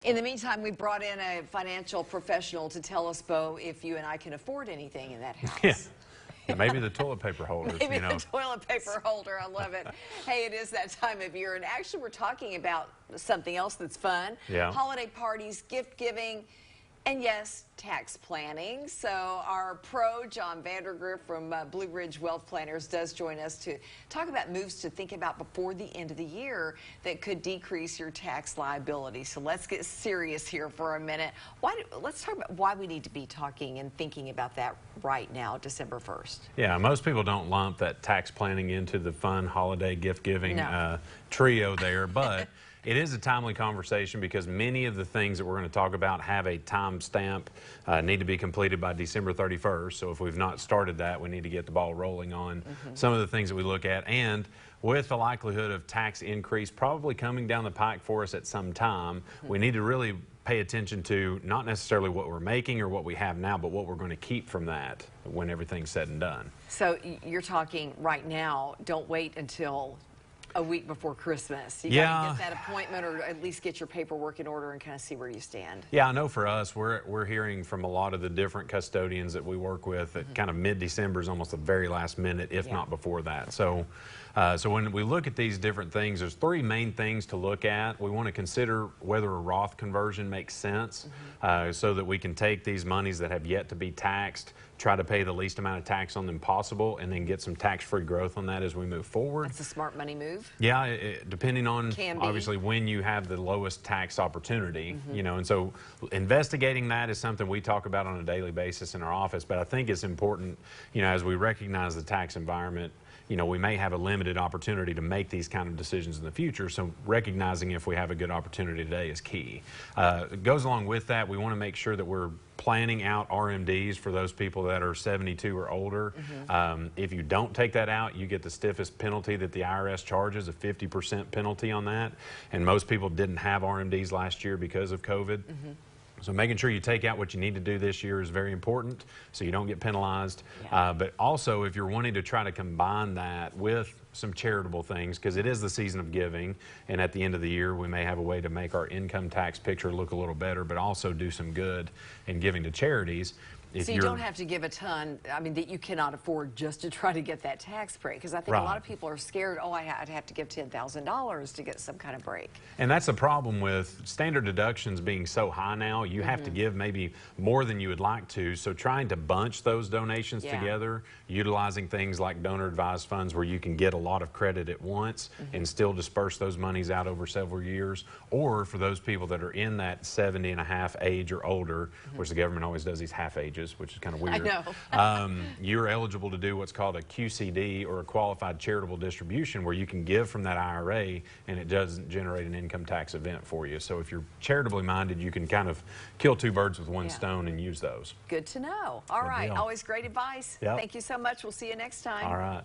In the meantime, we brought in a financial professional to tell us, Bo, if you and I can afford anything in that house. Yeah, maybe the toilet paper holders. Maybe the toilet paper holder. I love it. Hey, it is that time of year, and actually we're talking about something else that's fun. Yeah. Holiday parties, gift giving, and yes, tax planning. So our pro, John Vandergriff from Blue Ridge Wealth Planners, does join us to talk about moves to think about before the end of the year that could decrease your tax liability. So let's get serious here for a minute. Let's talk about why we need to be talking and thinking about that right now, December 1st. Yeah, most people don't lump that tax planning into the fun holiday gift giving No. trio there, but it is a timely conversation because many of the things that we're going to talk about have a time stamp, need to be completed by December 31st. So if we've not started that, we need to get the ball rolling on some of the things that we look at. And with the likelihood of tax increase probably coming down the pike for us at some time, we need to really pay attention to not necessarily what we're making or what we have now, but what we're going to keep from that when everything's said and done. So you're talking right now, don't wait until a week before Christmas. You Yeah. got to get that appointment or at least get your paperwork in order and kind of see where you stand. Yeah, I know for us, we're hearing from a lot of the different custodians that we work with that kind of mid-December is almost the very last minute, if not before that. So, so when we look at these different things, there's three main things to look at. We want to consider whether a Roth conversion makes sense, so that we can take these monies that have yet to be taxed, try to pay the least amount of tax on them possible, and then get some tax-free growth on that as we move forward. That's a smart money move. Yeah, depending on obviously when you have the lowest tax opportunity, you know, and so investigating that is something we talk about on a daily basis in our office, but I think it's important, you know, as we recognize the tax environment, you know, we may have a limited opportunity to make these kind of decisions in the future, so recognizing if we have a good opportunity today is key. It goes along with that, we want to make sure that we're planning out RMDs for those people that are 72 or older. If you don't take that out, you get the stiffest penalty that the IRS charges, a 50% penalty on that, and most people didn't have RMDs last year because of COVID. So making sure you take out what you need to do this year is very important so you don't get penalized. But also if you're wanting to try to combine that with some charitable things, because it is the season of giving, and at the end of the year we may have a way to make our income tax picture look a little better, but also do some good in giving to charities. So you don't have to give a ton, I mean, that you cannot afford just to try to get that tax break. Because I think a lot of people are scared, oh, I'd have to give $10,000 to get some kind of break. And that's the problem with standard deductions being so high now. You have to give maybe more than you would like to. So trying to bunch those donations together, utilizing things like donor advised funds where you can get a lot of credit at once and still disperse those monies out over several years. Or for those people that are in that 70 and a half age or older, which the government always does these half ages, which is kind of weird. I know. You're eligible to do what's called a QCD, or a qualified charitable distribution, where you can give from that IRA and it doesn't generate an income tax event for you. So if you're charitably minded, you can kind of kill two birds with one stone and use those. Good to know. All right. Always great advice. Thank you so much. We'll see you next time. All right.